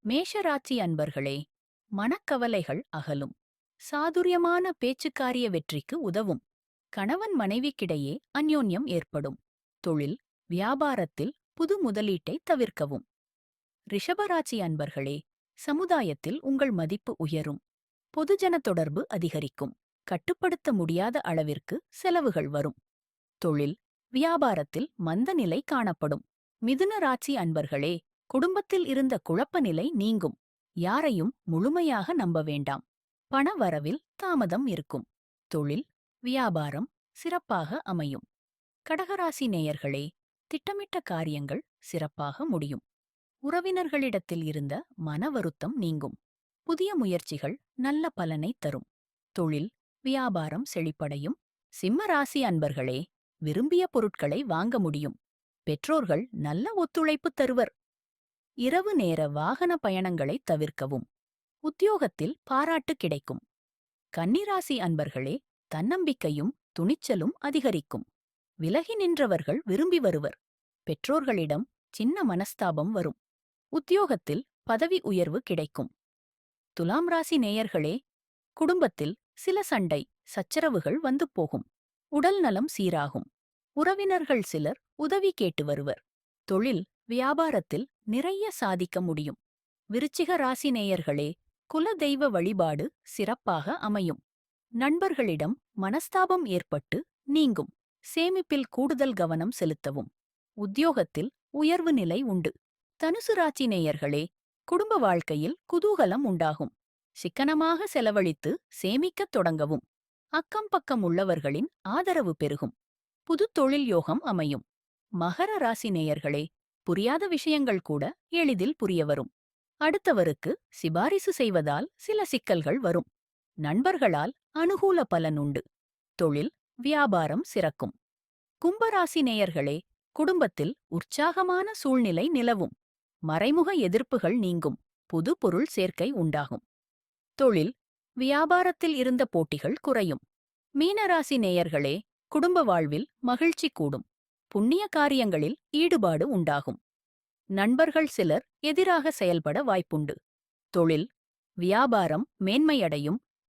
மேஷராசி அன்பர்களே, மனக்கவலைகள் அகலும். சாதுரியமான பேச்சுக்காரிய வெற்றிக்கு உதவும். கணவன் மனைவிக்கிடையே அந்யோன்யம் ஏற்படும். தொழில், வியாபாரத்தில் புது முதலீட்டை தவிர்க்கவும். ரிஷபராசி அன்பர்களே, சமுதாயத்தில் உங்கள் மதிப்பு உயரும். பொதுஜன தொடர்பு அதிகரிக்கும். கட்டுப்படுத்த முடியாத அளவிற்கு செலவுகள் வரும். தொழில், வியாபாரத்தில் மந்த நிலை காணப்படும். மிதுன ராசி அன்பர்களே, குடும்பத்தில் இருந்த குழப்ப நிலை நீங்கும். யாரையும் முழுமையாக நம்ப வேண்டாம். பண வரவில் தாமதம் இருக்கும். தொழில், வியாபாரம் சிறப்பாக அமையும். கடகராசி நேயர்களே, திட்டமிட்ட காரியங்கள் சிறப்பாக முடியும். உறவினர்களிடத்தில் இருந்த மன வருத்தம் நீங்கும். புதிய முயற்சிகள் நல்ல பலனை தரும். தொழில், வியாபாரம் செழிப்படையும். சிம்ம ராசி அன்பர்களே, விரும்பிய பொருட்களை வாங்க முடியும். பெற்றோர்கள் நல்ல ஒத்துழைப்பு தருவர். இரவு நேர வாகன பயணங்களை தவிர்க்கவும். உத்தியோகத்தில் பாராட்டு கிடைக்கும். கன்னிராசி அன்பர்களே, தன்னம்பிக்கையும் துணிச்சலும் அதிகரிக்கும். விலகி நின்றவர்கள் விரும்பி வருவர். பெற்றோர்களிடம் சின்ன மனஸ்தாபம் வரும். உத்தியோகத்தில் பதவி உயர்வு கிடைக்கும். துலாம் ராசி நேயர்களே, குடும்பத்தில் சில சண்டை சச்சரவுகள் வந்து போகும். உடல் நலம் சீராகும். உறவினர்கள் சிலர் உதவி கேட்டு வருவர். தொழில், வியாபாரத்தில் நிறைய சாதிக்க முடியும். விருச்சிக ராசி நேயர்களே, குல தெய்வ வழிபாடு சிறப்பாக அமையும். நண்பர்களிடம் மனஸ்தாபம் ஏற்பட்டு நீங்கும். சேமிப்பில் கூடுதல் கவனம் செலுத்தவும். உத்தியோகத்தில் உயர்வு நிலை உண்டு. தனுசு ராசி நேயர்களே, குடும்ப வாழ்க்கையில் குதூகலம் உண்டாகும். சிக்கனமாக செலவழித்து சேமிக்கத் தொடங்கவும். அக்கம் பக்கம் உள்ளவர்களின் ஆதரவு பெருகும். புது தொழில் யோகம் அமையும். மகர ராசி நேயர்களே, புரியாத விஷயங்கள் கூட எளிதில் புரியவரும். அடுத்தவருக்கு சிபாரிசு செய்வதால் சில சிக்கல்கள் வரும். நண்பர்களால் அனுகூல பலன் உண்டு. தொழில், வியாபாரம் சிறக்கும். கும்பராசி நேயர்களே, குடும்பத்தில் உற்சாகமான சூழ்நிலை நிலவும். மறைமுக எதிர்ப்புகள் நீங்கும். புது பொருள் சேர்க்கை உண்டாகும். தொழில், வியாபாரத்தில் இருந்த போட்டிகள் குறையும். மீனராசி நேயர்களே, குடும்ப வாழ்வில் மகிழ்ச்சி கூடும். புண்ணிய காரியங்களில் ஈடுபாடு உண்டாகும். நண்பர்கள் சிலர் எதிராக செயல்பட வாய்ப்புண்டு. தொழில், வியாபாரம் மேன்மையடையும்.